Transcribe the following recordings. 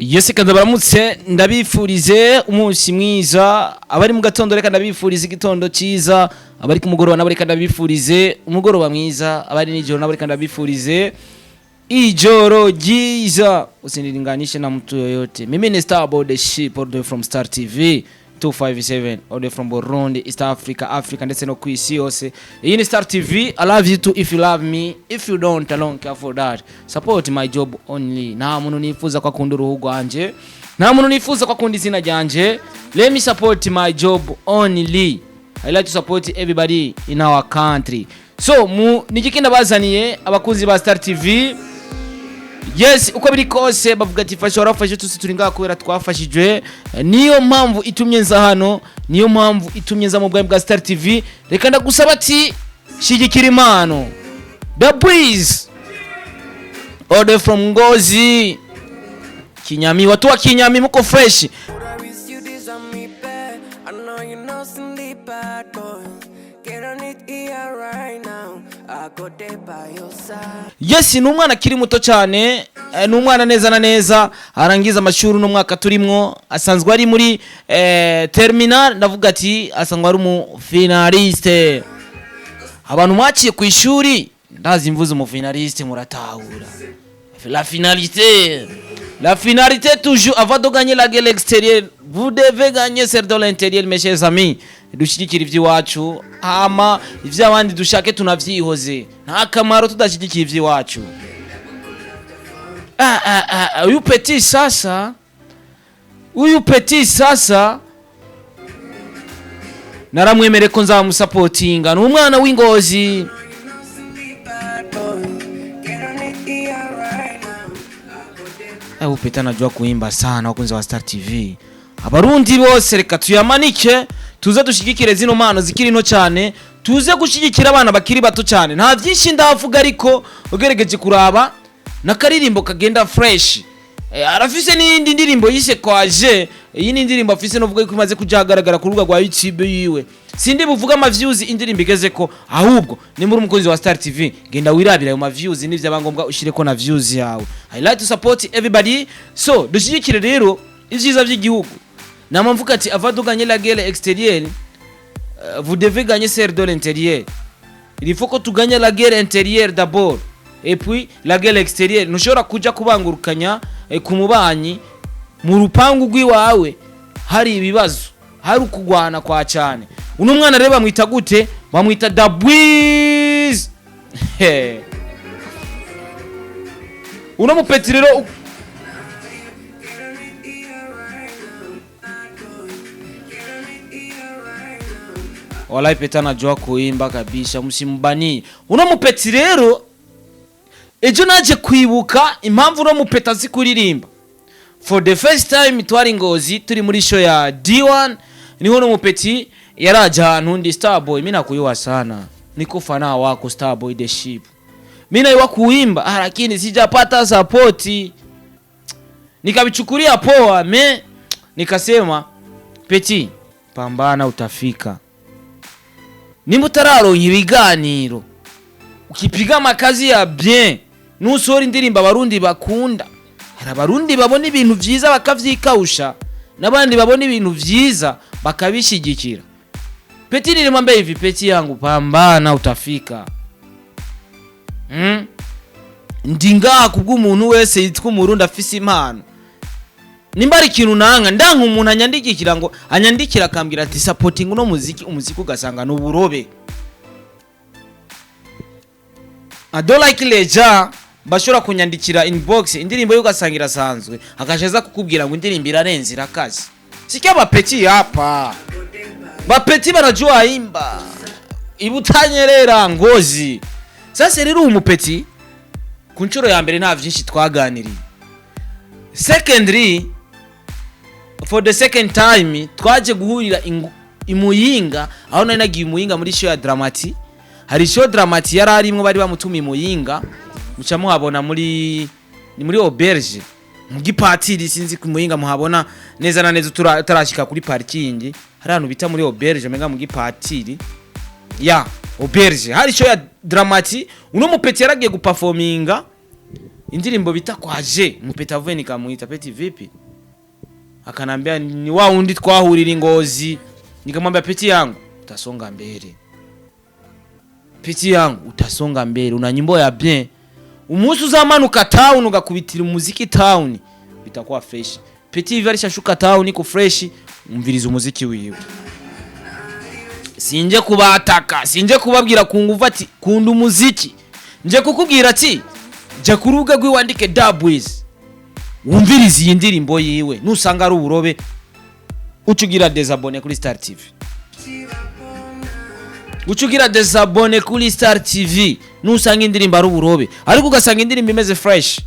Yese kandi baramutse ndabifurize umunsi mwiza abari mu gatondo reka ndabifurize igitondo cyiza abari ku mugoroba nabo reka ndabifurize umugoroba mwiza abari nijoro nabo reka ndabifurize ijoro ryiza usinilinganishe na mtu yoyote. Mimi ni Star about the ship all the way from Star TV 257 all the way from Burundi, East Africa ndetse no kwisi yose. Iyi ni Star TV. I love you too if you love me. If you don't, I don't care for that. Support my job only. Nta muntu nifuza kwa kundi uruhu rwanje. Nta muntu nifuza kwa kundi izina ryanje. Let me support my job only. I like to support everybody in our country. So nigikenda bazaniye abakunzi ba Star TV. Yes, uko biri kose bavuga ati fasha warafashe tusi turi ngaha kubera twafashijwe. Niyo mpamvu itumye nza hano, niyo mpamvu itumye nza mu bwa Star TV. Reka ndagusaba ati shigikira impano. The Breeze. Order from NGOZI. Kinyami, watu wa Kinyami muko fresh. Yes, ni umwana akiri muto cyane, ni umwana neza na neza arangiza amashuri no mwaka turimwo, asanzwe ari muri terminal, ndavuga ati asanzwe ari mu finaliste. Abantu mwaciye ku ishuri ndazi imvuze mu finaliste muratahura. La finalité toujours avant de gagner la guerre extérieure, vous devez gagner celle de l'intérieur mes chers amis. Dushigikira ivy'iwacu hama ivy'abandi dushake tunavyihoze, nta kamaro tudashigikira ivy'iwacu. Uyu petit sasa naramwemere ko nzamusupportinga, ni umwana w'Ingozi. Upeta najua kuimba sana wakunzi wa Star TV. Abarundi bose reka tuyamanike tuze dushigikire zino mpano zikiri no cyane, tuze gushigikira abana bakiri bato cyane. Nta byinshi ndavuga ariko ugerageje kuraba na karirimbo kagenda fresh. Arafise n'indi ndirimbo yise kwa Haje. Iyi ni ndirimbo afise no vuga ko imaze kujagaragara ku rubuga rwa YouTube yiwe. Sindi buvuga ama views indirimbo igeze ko, ahubwo ni muri umukozi wa Star TV genda wirabira ayo ma views n'ivyo abangombwa ushire ko na views yawe. I like to support everybody. So dushigikire rero ivyiza by'igihugu. Namamvuka ati avant de gagner la guerre extérieure, vous devez gagner celle de l'intérieur. Il faut que tu gagnes la guerre intérieure d'abord et puis la guerre extérieure. Nushobora kuja kubangurukanya ku mubanyi mu rupangu rw'iwawe hari ibibazo, hari ukugwana kwa cyane. Uno mwana reba mwita gute? Bamwita The Breeze. Uno mupeti rero wala peta najua kuimba kabisa, msimbani. Uno mupeti rero ejo naje kwibuka impamvu uno mupeta azi kuririmba. For the first time twari NGOZI turi muri show ya D1, niho uno mupeti yaraja ahantu ndi Starboy. Mimi nakuyua sana, niko fana wako Starboy the ship. Mimi naiwa kuimba lakini sijapata support. Nikabichukulia poa nikasema peti pambana utafika. Nimba utararonka ibiganiro ukipiga makazi ya bien nusora indirimba abarundi bakunda, hari abarundi babona ibintu vyiza bakavyikausha nabandi babona ibintu vyiza bakabishigikira. Peti nilimwambia hivi, peti yangu pambana utafika. Ndinga kubw'umuntu wese yitwa umurundi afise impano. Nimba ari ikintu nanga ndanka umuntu anyandikira ngo anyandikira akambwira ati supporting no muziki, umuziki ugasanga no burobe. I don't like leja bashora kunyandikira inbox indirimbo y'ugasangira sanzwe akasheza kukubwira ngo indirimbo irarenze irakazi. Sikia bapeti hapa. Bapeti banajua imba. Ibutanyerera NGOZI. Sasa rero umupeti ku nshuro ya mbere nta byinshi twaganiriye. Secondly, for the second time twaje guhurira imuyinga, aho nari nagiye imuyinga muri show ya Dramati. Hari show Dramati yararimwe bari bamutuma imuyinga, muca muhabona muri auberge mu gipatiri, sinzi ku muyinga muhabona neza na neza utarashika kuri parking. Hari ahantu bita muri auberge menga mu gipatiri ya auberge. Hari show ya Dramati, uno mupeti yaragiye guperforminga indirimbo bita kwa Haje mupeta vuye nikamuita peti vipi akanambia ni wa undi twahurira Ngozi nikamwambia peti yangu utasonga mbele peti yangu utasonga mbele una nyimbo ya bien umunsi uzamanuka town ugakubitira umuziki town bitakuwa fresh peti hivi alishashuka town ko fresh umviriza umuziki wiwe sinje kubataka sinje kubabwira kunguva ati kunda umuziki nje kukubwira ati ja kuruga gwiwandike dubwiz wumviriza iyi ndirimbo yiwe nusanga ari uburobe ucugira desabone kuri Star TV ucugira desabone kuri Star TV nusanga indirimbo ari uburobe ariko ugasanga indirimbo imeze fresh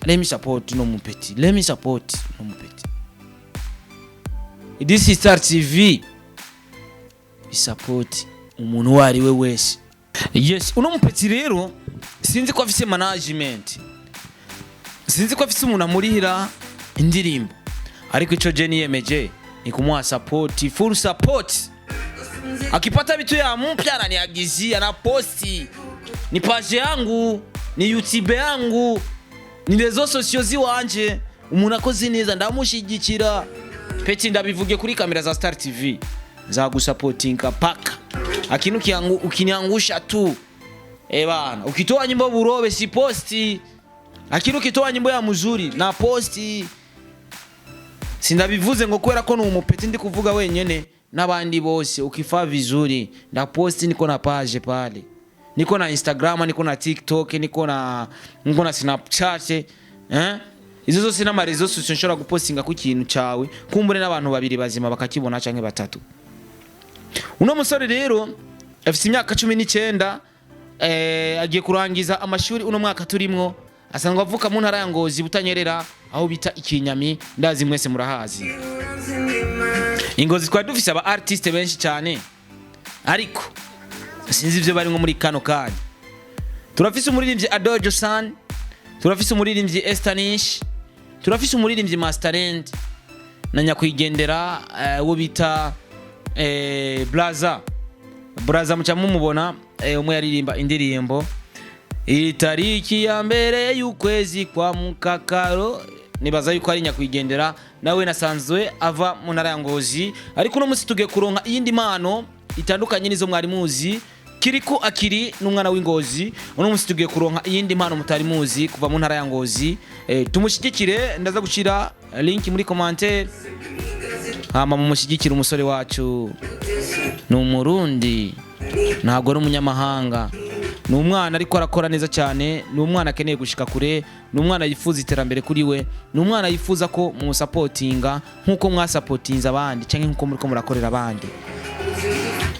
let me support no mupeti let me support no mupeti this is Star TV support umuntu wari we wese yes uno mupeti rero sinzi ko afise management sinzi ko afise umuntu amurihira indirimbo ariko ico je niyemeje ni kumuha support full support akipata vitu ya mpya ananiagizia na posti ni page yangu ni YouTube yangu ni rezo sociaux wanje umuntu akoze neza ndamushigikira peti ndabivuge kuri kamera za Star TV za gusupportinga paka akinu kiangu ukiniangusha tu bana ukitoa nyimbo burobe si posti akinu kitoa nyimbo ya muzuri na posti sindabivuze ngo kwera ko numupeti ndi kuvuga wenyene nabandi bose ukifa vizuri na posti niko na page pale niko na Instagram niko na TikTok niko na Snapchat izo zose n'amarezo sociaux nshobora gupostinga ku kintu cawe kumbure n'abantu babiri bazima bakakibona canke batatu uno musore rero afite imyaka 19 agiye kurangiza amashuri uno mwaka turimwo asanga avuka mu ntara ya Ngozi butanyerera aho bita Ikinyami ndazi mwese murahazi Ngozi kwa dufise aba artiste benshi cyane ariko sinzi ivyo bari nko muri kano kanya turafise umuririmbyi Adojo San turafise umuririmbyi Estanish turafise umuririmbyi Masterend na nyakwigendera wo bita Blaza muca mumubona umwe yaririmba indirimbo itariki ya mbere y'ukwezi kwa mukakaro nibaza yuko ari nyakwigendera nawe nasanzwe ava mu ntara ya Ngozi ariko no musi tugiye kuronka iyindi mano itandukanye nizo mwari muzi Kiriko Akiri n'umwana w'Ingozi uno musi tugiye kuronka iyindi mano mutari muzi kuva mu ntara ya Ngozi tumushigikire ndaza gushira link muri commentaire hama mumushyigikira umusore wacu ni umurundi ntabwo ari umunyamahanga ni umwana ariko arakora neza cyane ni umwana akeneye gushika kure ni umwana yifuza iterambere kuri we ni umwana yifuza ko mu supportinga nkuko mwasupportinza abandi cyangwa nkuko muri ko murakorera abandi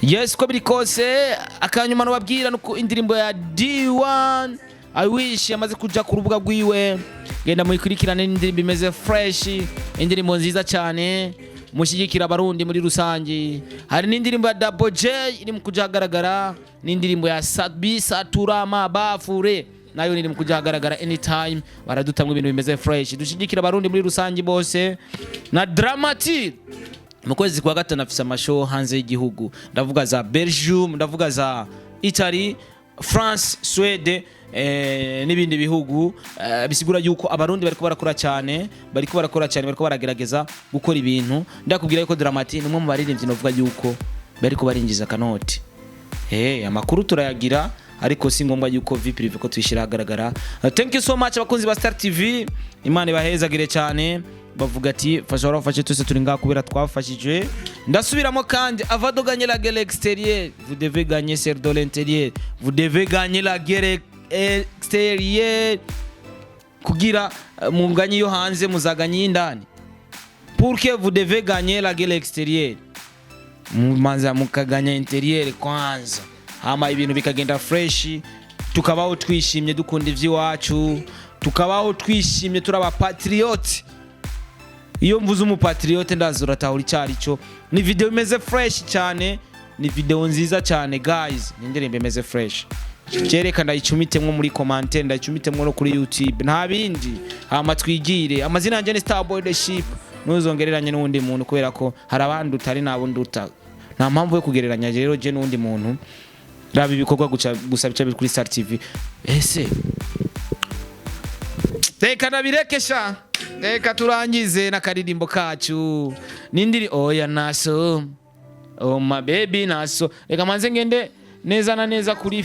yes ko biri kose akanyuma no babwira nuko indirimbo ya D1 I wish yamaze kuja ku rubuga rwiwe genda muyikurikirane indirimbo imeze fresh indirimbo nziza cyane mushigikira abarundi muri rusangi hari n'indirimbo ya Double J iri mu kujagaragara n'indirimbo ya Sabi Saturama Bafure nayo iri mu kujagaragara anytime baradutamwe ibintu bimeze fresh dushigikira abarundi muri rusangi bose na Dramati mu kwezi kwa gatatu nafise amashow hanze y'igihugu ndavuga za Belgium ndavuga za Italy France Swede n'ibindi bihugu bisigura yuko abarundi bariko barakora cyane bariko baragerageza gukora ibintu ndakubwira yuko Dramati numwe mu baririmbyi novuga yuko bariko barinjiza kanoti amakuru turayagira ariko si ngombwa yuko prive ko twishira agaragara thank you so much abakunzi ba Star TV Imana ibahezagire cyane bavuga ati fashe twese turi ngaha kubera twafashije ndasubiramo kandi avant de gagner la guerre extérieure vous devez gagner celle de l'intérieur vous devez gagner la guerre extérieure kugira munganye yo hanze muzaganye indani pour que vous devez gagner la guerre extérieure mumanza mukaganya intérieur kwanza hama ibintu bikagenda fresh tukabaho twishimye dukunda ivyiwacu tukabaho twishimye turaba patriote iyo mvuze umupatriote ndazura tahuri cyarico ni video imeze fresh cyane ni video nziza cyane guys nindirimbe imeze fresh Chereka ndayicumitemwe muri commentaire ndayicumitemwe no kuri YouTube nta bindi hama twigire amazina yanje ni Starboy the Ship nuzongereranye n'undi muntu kubera ko hari abandi utari nabo nduta nta mpamvu yo kugereranya rero je n'undi muntu rabi bikorwa gusa bica kuri Star TV ese reka nabirekesha reka turangize n'akaririmbo kacu nindiri oya naso oh my baby naso reka manze ngende neza na neza kuri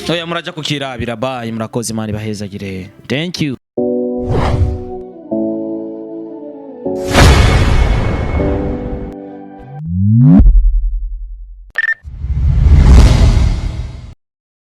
oya muraja kukirabira bye murakoze imana ibahezagire thank you.